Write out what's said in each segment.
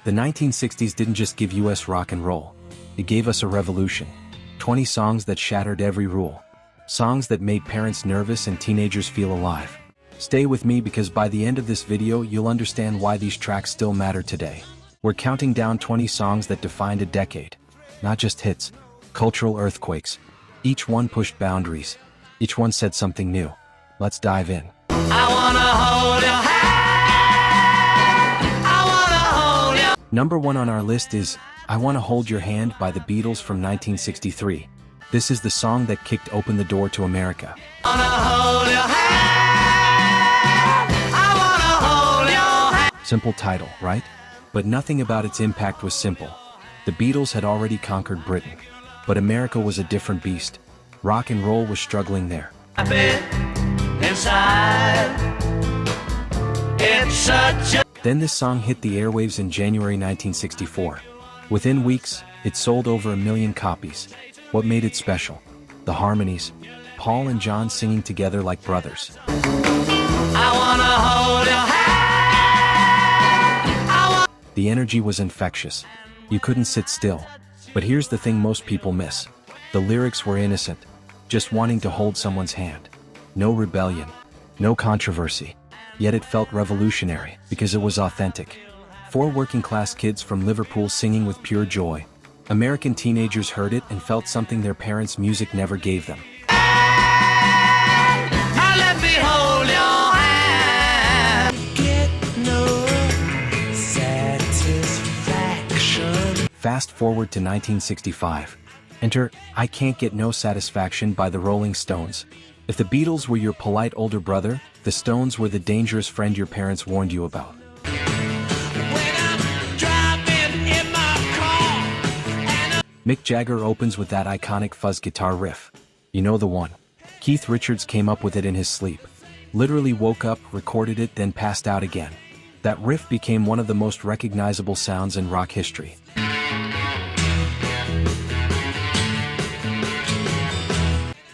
The 1960s didn't just give US rock and roll. It gave us a revolution. 20 songs that shattered every rule. Songs that made parents nervous and teenagers feel alive. Stay with me because by the end of this video you'll understand why these tracks still matter today. We're counting down 20 songs that defined a decade. Not just hits, cultural earthquakes. Each one pushed boundaries. Each one said something new. Let's dive in. I wanna hold your hand. I wanna hold your... Number 1 on our list is I Wanna Hold Your Hand by the Beatles from 1963. This is the song that kicked open the door to America. I wanna hold your hand. I wanna hold your hand. Simple title, right? But nothing about its impact was simple. The Beatles had already conquered Britain. But America was a different beast. Rock and roll was struggling there. I've been inside. It's such a... Then this song hit the airwaves in January 1964. Within weeks, it sold over 1 million copies. What made it special? The harmonies. Paul and John singing together like brothers. I wanna hold your hand. The energy was infectious. You couldn't sit still. But here's the thing most people miss. The lyrics were innocent. Just wanting to hold someone's hand. No rebellion. No controversy. Yet it felt revolutionary because it was authentic. 4 working-class kids from Liverpool singing with pure joy. American teenagers heard it and felt something their parents' music never gave them. Now let me hold your hand. Get no satisfaction. Fast forward to 1965. Enter I Can't Get No Satisfaction by the Rolling Stones. If the Beatles were your polite older brother, the Stones were the dangerous friend your parents warned you about. Mick Jagger opens with that iconic fuzz guitar riff. You know the one. Keith Richards came up with it in his sleep. Literally woke up, recorded it, then passed out again. That riff became one of the most recognizable sounds in rock history.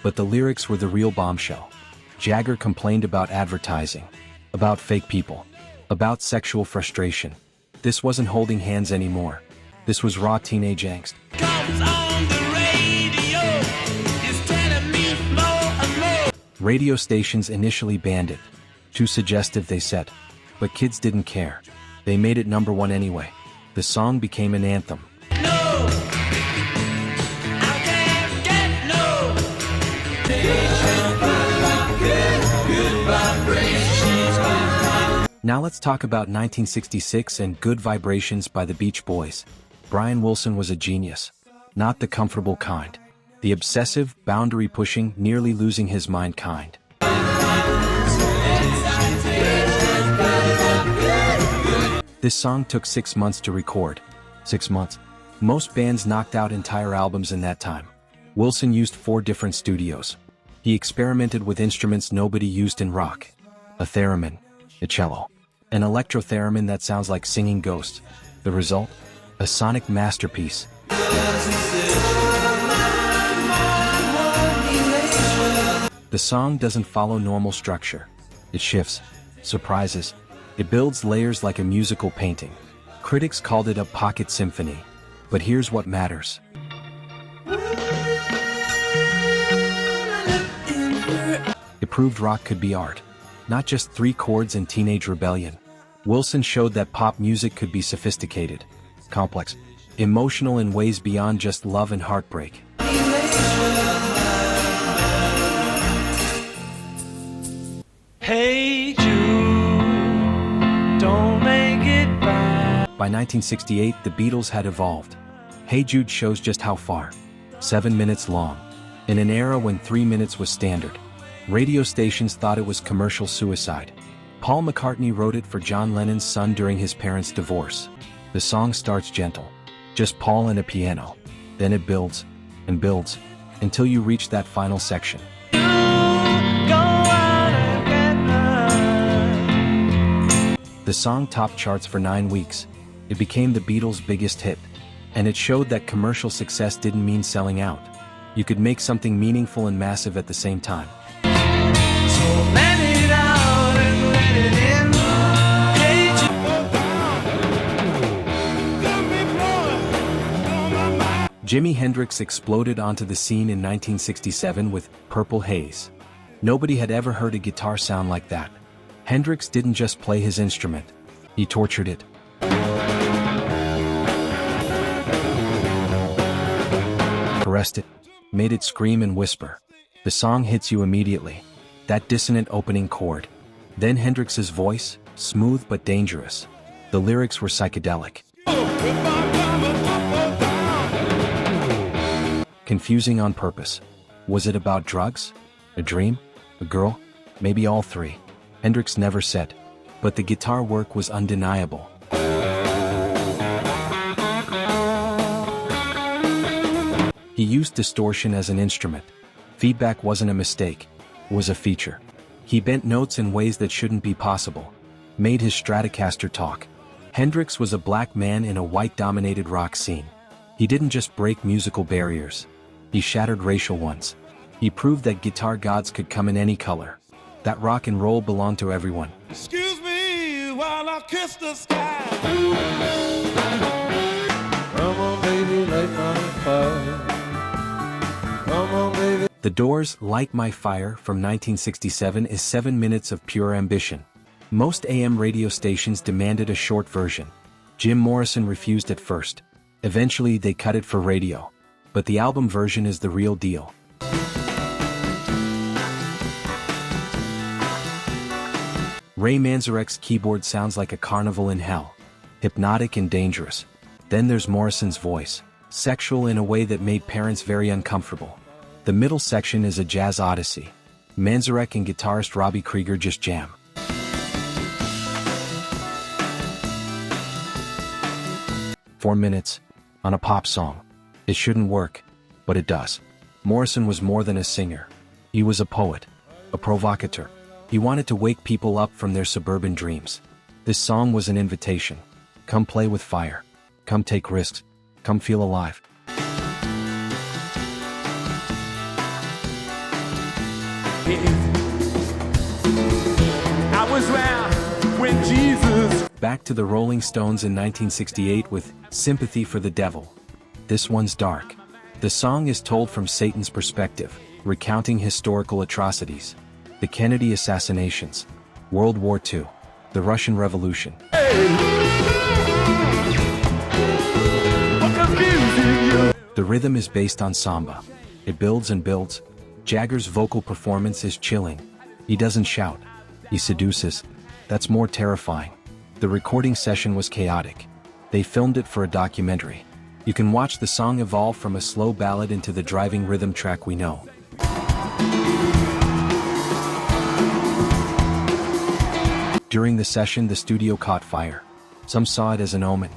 But the lyrics were the real bombshell. Jagger complained about advertising, about fake people, about sexual frustration. This wasn't holding hands anymore. This was raw teenage angst. Comes on the radio, it's telling me more and more. Radio stations initially banned it. Too suggestive, they said. But kids didn't care. They made it number 1 anyway. The song became an anthem. No, I can't get no. Good vibrations. Now let's talk about 1966 and Good Vibrations by the Beach Boys. Brian Wilson was a genius. Not the comfortable kind. The obsessive, boundary-pushing, nearly losing his mind kind. This song took 6 months to record. 6 months. Most bands knocked out entire albums in that time. Wilson used 4 different studios. He experimented with instruments nobody used in rock. A theremin, a cello, an electro-theremin that sounds like singing ghosts. The result? A sonic masterpiece. The song doesn't follow normal structure. It shifts, surprises. It builds layers like a musical painting. Critics called it a pocket symphony. But here's what matters. It proved rock could be art. Not just 3 chords and teenage rebellion. Wilson showed that pop music could be sophisticated, complex, emotional in ways beyond just love and heartbreak. Hey Jude, don't make it bad. By 1968, the Beatles had evolved. Hey Jude shows just how far. 7 minutes long. In an era when 3 minutes was standard. Radio stations thought it was commercial suicide. Paul McCartney wrote it for John Lennon's son during his parents' divorce. The song starts gentle. Just Paul and a piano. Then it builds, and builds, until you reach that final section. The song topped charts for 9 weeks. It became the Beatles' biggest hit. And it showed that commercial success didn't mean selling out. You could make something meaningful and massive at the same time. So let it out and let it in. Hey Jude. Jimi Hendrix exploded onto the scene in 1967 with Purple Haze. Nobody had ever heard a guitar sound like that. Hendrix didn't just play his instrument, he tortured it. Caressed it, made it scream and whisper. The song hits you immediately. That dissonant opening chord. Then Hendrix's voice, smooth but dangerous. The lyrics were psychedelic. Confusing on purpose. Was it about drugs? A dream? A girl? Maybe all three. Hendrix never said. But the guitar work was undeniable. He used distortion as an instrument. Feedback wasn't a mistake, it was a feature. He bent notes in ways that shouldn't be possible. Made his Stratocaster talk. Hendrix was a black man in a white-dominated rock scene. He didn't just break musical barriers. He shattered racial ones. He proved that guitar gods could come in any color. That rock and roll belonged to everyone. Excuse me while I kiss the sky. Come on, baby, light my fire. Come on, baby. The Doors' Light My Fire from 1967 is 7 minutes of pure ambition. Most AM radio stations demanded a short version. Jim Morrison refused at first. Eventually they cut it for radio. But the album version is the real deal. Ray Manzarek's keyboard sounds like a carnival in hell. Hypnotic and dangerous. Then there's Morrison's voice. Sexual in a way that made parents very uncomfortable. The middle section is a jazz odyssey. Manzarek and guitarist Robbie Krieger just jam. "4 minutes on a pop song. It shouldn't work, but it does." Morrison was more than a singer. He was a poet, a provocateur. He wanted to wake people up from their suburban dreams. This song was an invitation. Come play with fire. Come take risks. Come feel alive. I was around when Jesus. Back to the Rolling Stones in 1968 with Sympathy for the Devil. This one's dark. The song is told from Satan's perspective, recounting historical atrocities. The Kennedy assassinations, World War II, the Russian Revolution. The rhythm is based on samba. It builds and builds. Jagger's vocal performance is chilling. He doesn't shout. He seduces. That's more terrifying. The recording session was chaotic. They filmed it for a documentary. You can watch the song evolve from a slow ballad into the driving rhythm track we know. During the session, the studio caught fire. Some saw it as an omen.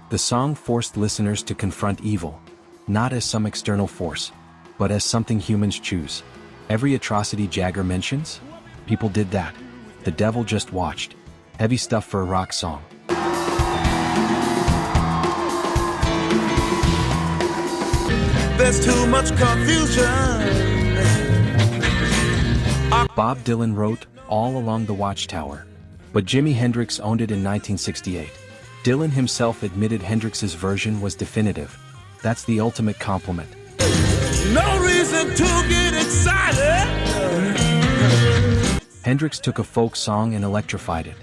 The song forced listeners to confront evil, not as some external force, but as something humans choose. Every atrocity Jagger mentions, people did that. The devil just watched. Heavy stuff for a rock song. There's too much confusion. Bob Dylan wrote All Along the Watchtower, but Jimi Hendrix owned it in 1968. Dylan himself admitted Hendrix's version was definitive. That's the ultimate compliment. No reason to get excited. Hendrix took a folk song and electrified it.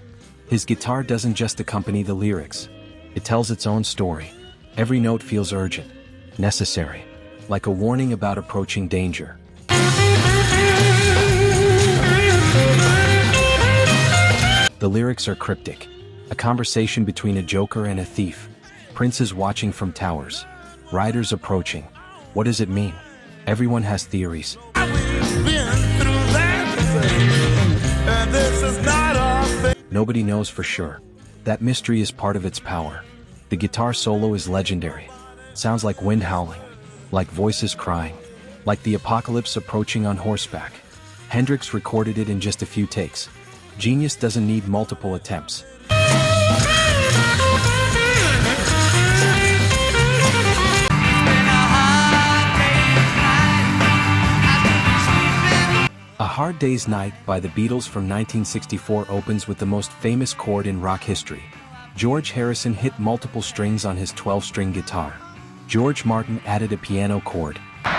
His guitar doesn't just accompany the lyrics. It tells its own story. Every note feels urgent, necessary, like a warning about approaching danger. The lyrics are cryptic. A conversation between a joker and a thief. Princes watching from towers. Riders approaching. What does it mean? Everyone has theories. Nobody knows for sure. That mystery is part of its power. The guitar solo is legendary. Sounds like wind howling, like voices crying, like the apocalypse approaching on horseback. Hendrix recorded it in just a few takes. Genius doesn't need multiple attempts. A Hard Day's Night by the Beatles from 1964 opens with the most famous chord in rock history. George Harrison hit multiple strings on his 12-string guitar. George Martin added a piano chord. It's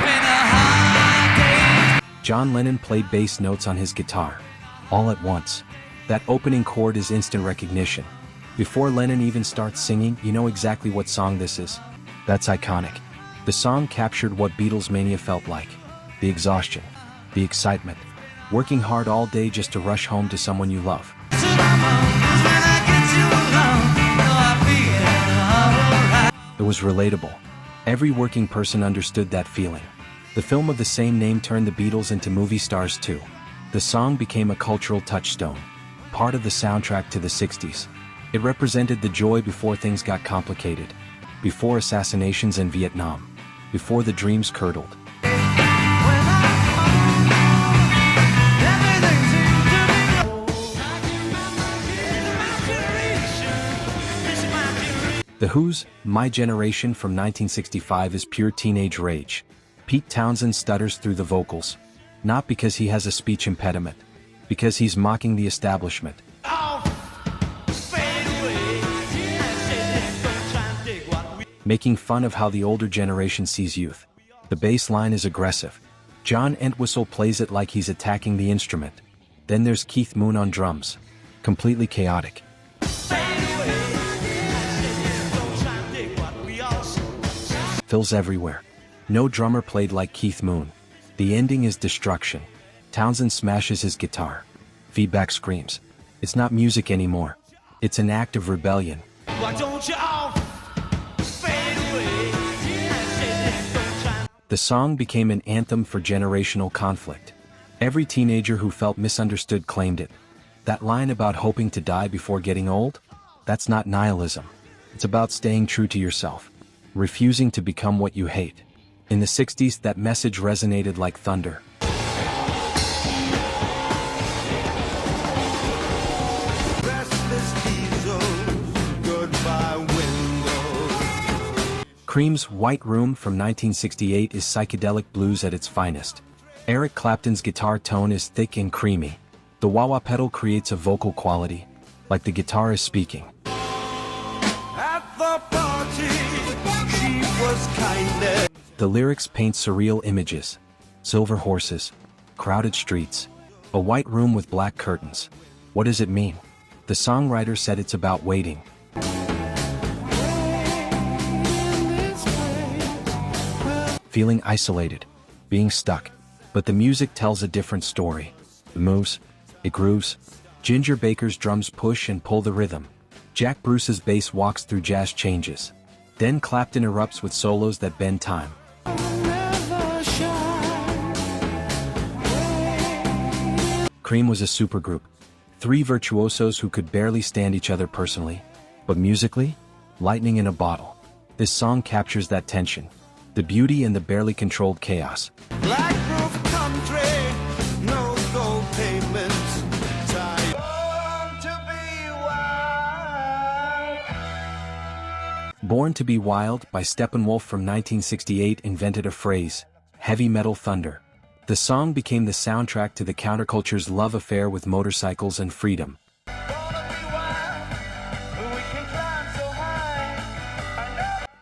been a hard day. John Lennon played bass notes on his guitar. All at once. That opening chord is instant recognition. Before Lennon even starts singing, you know exactly what song this is. That's iconic. The song captured what Beatles mania felt like. The exhaustion. The excitement. Working hard all day just to rush home to someone you love. It was relatable. Every working person understood that feeling. The film of the same name turned the Beatles into movie stars too. The song became a cultural touchstone. Part of the soundtrack to the 60s. It represented the joy before things got complicated. Before assassinations in Vietnam. Before the dreams curdled. The Who's My Generation from 1965 is pure teenage rage. Pete Townsend stutters through the vocals. Not because he has a speech impediment. Because he's mocking the establishment. Making fun of how the older generation sees youth. The bass line is aggressive. John Entwistle plays it like he's attacking the instrument. Then there's Keith Moon on drums. Completely chaotic. Fills everywhere. No drummer played like Keith Moon. The ending is destruction. Townsend smashes his guitar. Feedback screams. It's not music anymore. It's an act of rebellion. Why don't you all fade away? The song became an anthem for generational conflict. Every teenager who felt misunderstood claimed it. That line about hoping to die before getting old? That's not nihilism. It's about staying true to yourself. Refusing to become what you hate. In the 60s, that message resonated like thunder. Cream's White Room from 1968 is psychedelic blues at its finest. Eric Clapton's guitar tone is thick and creamy. The wah-wah pedal creates a vocal quality, like the guitar is speaking. At the party, she was kindly. The lyrics paint surreal images. Silver horses. Crowded streets. A white room with black curtains. What does it mean? The songwriter said it's about waiting. Feeling isolated. Being stuck. But the music tells a different story. It moves. It grooves. Ginger Baker's drums push and pull the rhythm. Jack Bruce's bass walks through jazz changes. Then Clapton erupts with solos that bend time. Cream was a supergroup. Three virtuosos who could barely stand each other personally. But musically? Lightning in a bottle. This song captures that tension. The beauty and the barely controlled chaos. Black roof country, no gold payments. Born to be Wild by Steppenwolf from 1968 invented a phrase, heavy metal thunder. The song became the soundtrack to the counterculture's love affair with motorcycles and freedom.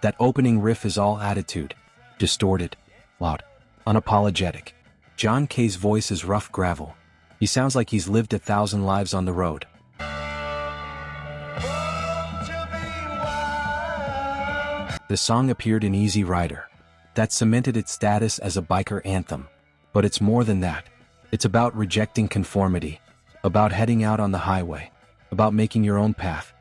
That opening riff is all attitude. Distorted. Loud. Unapologetic. John Kay's voice is rough gravel. He sounds like he's lived 1,000 lives on the road. The song appeared in Easy Rider. That cemented its status as a biker anthem. But it's more than that. It's about rejecting conformity. About heading out on the highway. About making your own path.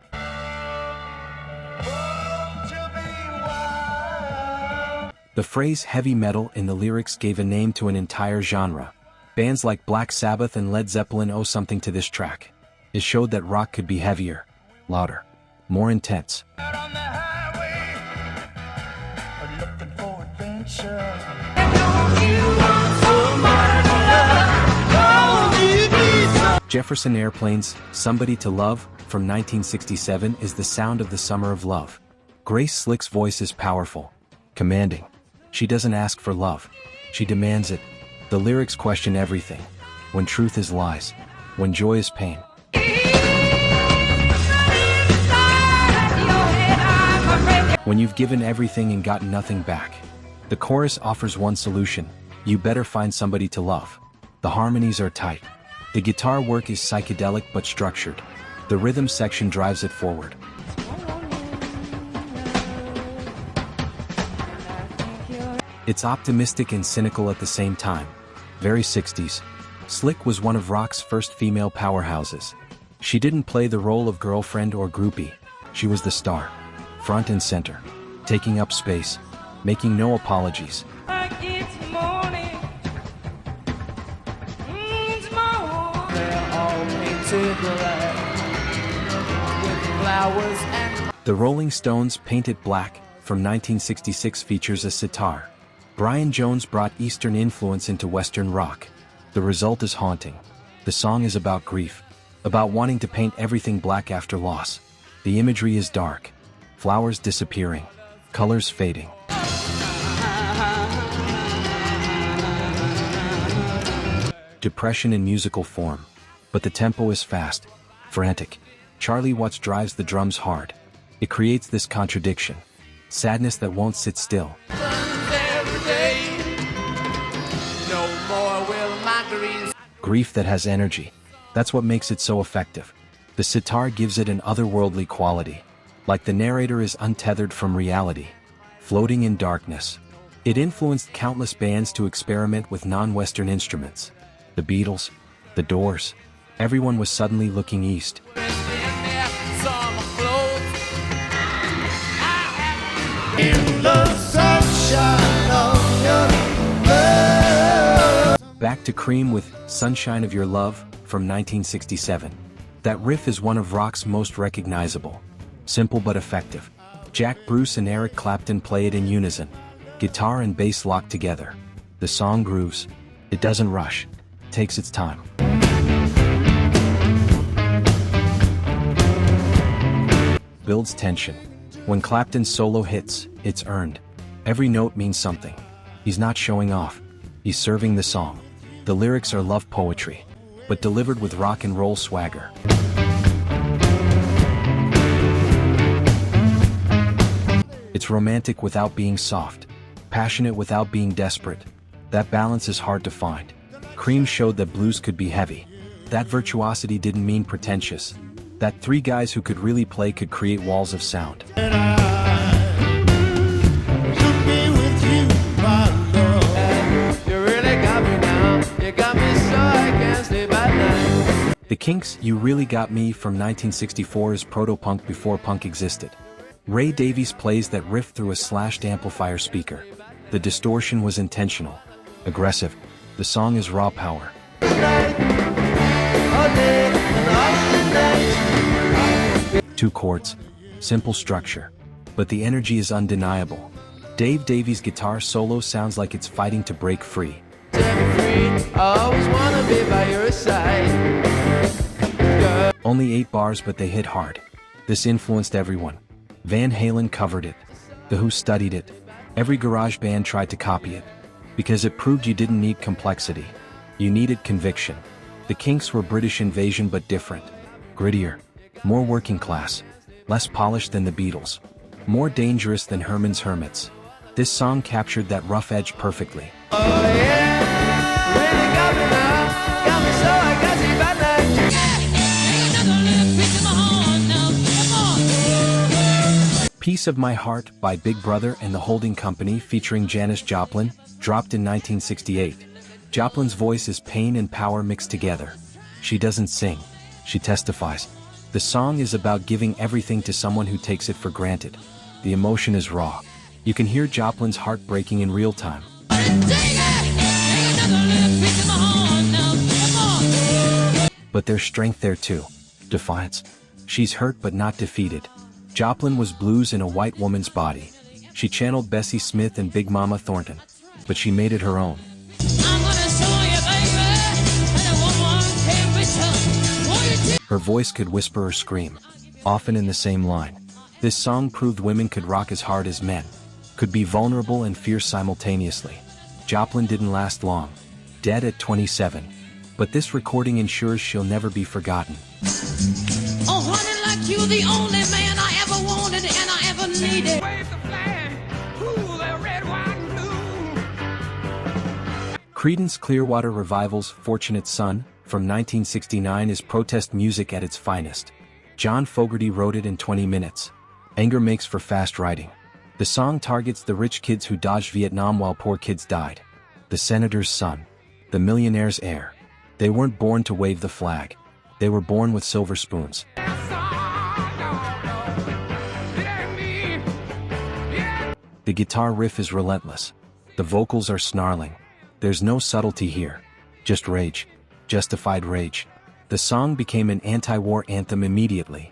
The phrase heavy metal in the lyrics gave a name to an entire genre. Bands like Black Sabbath and Led Zeppelin owe something to this track. It showed that rock could be heavier, louder, more intense. Jefferson Airplane's Somebody to Love from 1967 is the sound of the summer of love. Grace Slick's voice is powerful, commanding. She doesn't ask for love. She demands it. The lyrics question everything. When truth is lies. When joy is pain. When you've given everything and gotten nothing back. The chorus offers one solution: you better find somebody to love. The harmonies are tight. The guitar work is psychedelic but structured. The rhythm section drives it forward. It's optimistic and cynical at the same time. Very 60s. Slick was one of rock's first female powerhouses. She didn't play the role of girlfriend or groupie. She was the star. Front and center. Taking up space. Making no apologies. The Rolling Stones' Paint It Black, from 1966, features a sitar. Brian Jones brought Eastern influence into Western rock. The result is haunting. The song is about grief, about wanting to paint everything black after loss. The imagery is dark. Flowers disappearing, colors fading. Depression in musical form. But the tempo is fast, frantic. Charlie Watts drives the drums hard. It creates this contradiction. Sadness that won't sit still. Grief that has energy. That's what makes it so effective. The sitar gives it an otherworldly quality. Like the narrator is untethered from reality. Floating in darkness. It influenced countless bands to experiment with non-Western instruments. The Beatles, The Doors. Everyone was suddenly looking east. Back to Cream with Sunshine of Your Love, from 1967. That riff is one of rock's most recognizable. Simple but effective. Jack Bruce and Eric Clapton play it in unison. Guitar and bass lock together. The song grooves. It doesn't rush. Takes its time. Builds tension. When Clapton's solo hits, it's earned. Every note means something. He's not showing off. He's serving the song. The lyrics are love poetry, but delivered with rock and roll swagger. It's romantic without being soft, passionate without being desperate. That balance is hard to find. Cream showed that blues could be heavy. That virtuosity didn't mean pretentious. That three guys who could really play could create walls of sound. The Kinks' You Really Got Me, from 1964, is proto-punk before punk existed. Ray Davies plays that riff through a slashed amplifier speaker. The distortion was intentional, aggressive. The song is raw power. Two chords, simple structure, but the energy is undeniable. Dave Davies' guitar solo sounds like it's fighting to break free. Only 8 bars, but they hit hard. This influenced everyone. Van Halen covered it. The Who studied it. Every garage band tried to copy it. Because it proved you didn't need complexity. You needed conviction. The Kinks were British Invasion but different. Grittier. More working class. Less polished than the Beatles. More dangerous than Herman's Hermits. This song captured that rough edge perfectly. Piece of My Heart by Big Brother and the Holding Company, featuring Janis Joplin, dropped in 1968. Joplin's voice is pain and power mixed together. She doesn't sing. She testifies. The song is about giving everything to someone who takes it for granted. The emotion is raw. You can hear Joplin's heart breaking in real time. But there's strength there too. Defiance. She's hurt but not defeated. Joplin was blues in a white woman's body. She channeled Bessie Smith and Big Mama Thornton. But she made it her own. Her voice could whisper or scream, often in the same line. This song proved women could rock as hard as men, could be vulnerable and fierce simultaneously. Joplin didn't last long, dead at 27. But this recording ensures she'll never be forgotten. Oh, honey, like you, the only man I ever wanted and I ever needed. Creedence Clearwater Revival's Fortunate Son, from 1969 is protest music at its finest. John Fogerty wrote it in 20 minutes. Anger makes for fast writing. The song targets the rich kids who dodged Vietnam while poor kids died. The senator's son. The millionaire's heir. They weren't born to wave the flag. They were born with silver spoons. The guitar riff is relentless. The vocals are snarling. There's no subtlety here. Just rage. Justified rage. The song became an anti-war anthem immediately.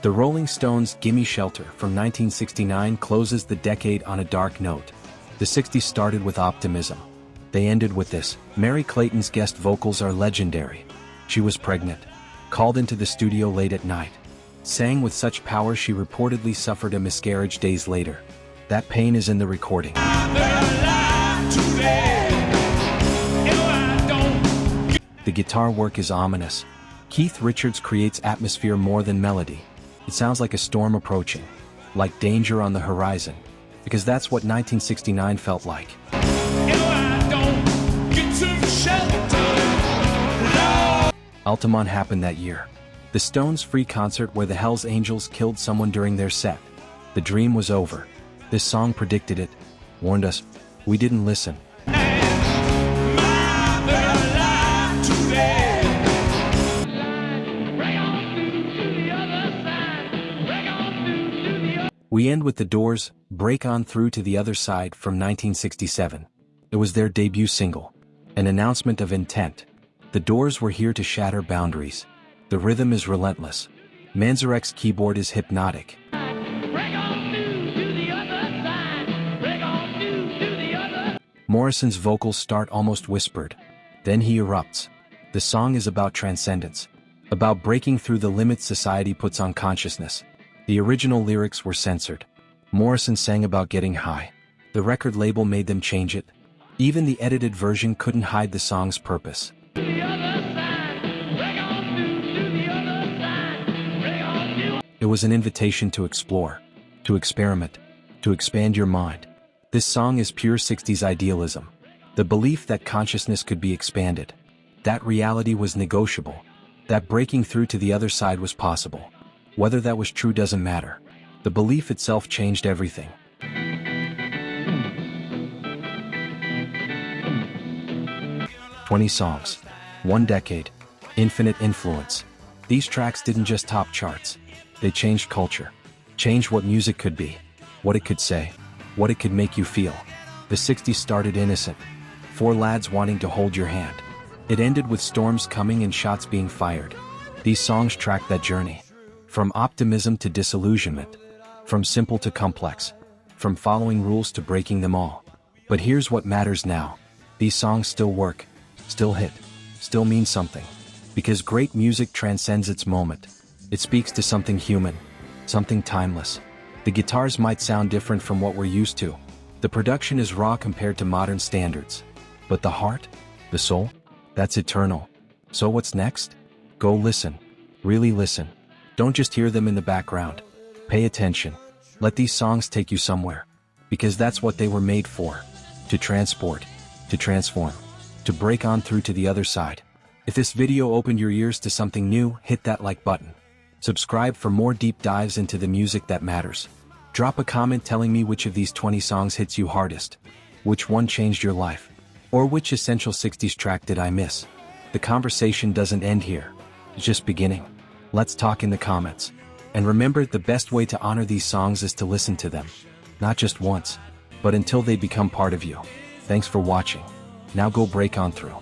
The Rolling Stones' Gimme Shelter from 1969 closes the decade on a dark note. The 60s started with optimism. They ended with this. Mary Clayton's guest vocals are legendary. She was pregnant, called into the studio late at night, sang with such power she reportedly suffered a miscarriage days later. That pain is in the recording. The guitar work is ominous. Keith Richards creates atmosphere more than melody. It sounds like a storm approaching, like danger on the horizon, because that's what 1969 felt like. Altamont happened that year. The Stones' free concert where the Hells Angels killed someone during their set. The dream was over. This song predicted it, warned us. We didn't listen. We end with The Doors' Break On Through to the Other Side from 1967. It was their debut single, an announcement of intent. The Doors were here to shatter boundaries. The rhythm is relentless. Manzarek's keyboard is hypnotic. Morrison's vocals start almost whispered. Then he erupts. The song is about transcendence, about breaking through the limits society puts on consciousness. The original lyrics were censored. Morrison sang about getting high. The record label made them change it. Even the edited version couldn't hide the song's purpose. It was an invitation to explore, to experiment, to expand your mind. This song is pure 60s idealism. The belief that consciousness could be expanded. That reality was negotiable. That breaking through to the other side was possible. Whether that was true doesn't matter. The belief itself changed everything. "20 songs. 1 decade. Infinite influence." These tracks didn't just top charts. They changed culture. Changed what music could be. What it could say. What it could make you feel. The 60s started innocent. 4 lads wanting to hold your hand. It ended with storms coming and shots being fired. These songs tracked that journey. From optimism to disillusionment. From simple to complex. From following rules to breaking them all. But here's what matters now. These songs still work. Still hit. Still mean something. Because great music transcends its moment. It speaks to something human. Something timeless. The guitars might sound different from what we're used to. The production is raw compared to modern standards. But the heart? The soul? That's eternal. So what's next? Go listen. Really listen. Don't just hear them in the background. Pay attention. Let these songs take you somewhere. Because that's what they were made for. To transport. To transform. To break on through to the other side. If this video opened your ears to something new, hit that like button. Subscribe for more deep dives into the music that matters. Drop a comment telling me which of these 20 songs hits you hardest. Which one changed your life? Or which essential 60s track did I miss? The conversation doesn't end here. It's just beginning. Let's talk in the comments. And remember, the best way to honor these songs is to listen to them. Not just once, but until they become part of you. Thanks for watching. Now go break on through.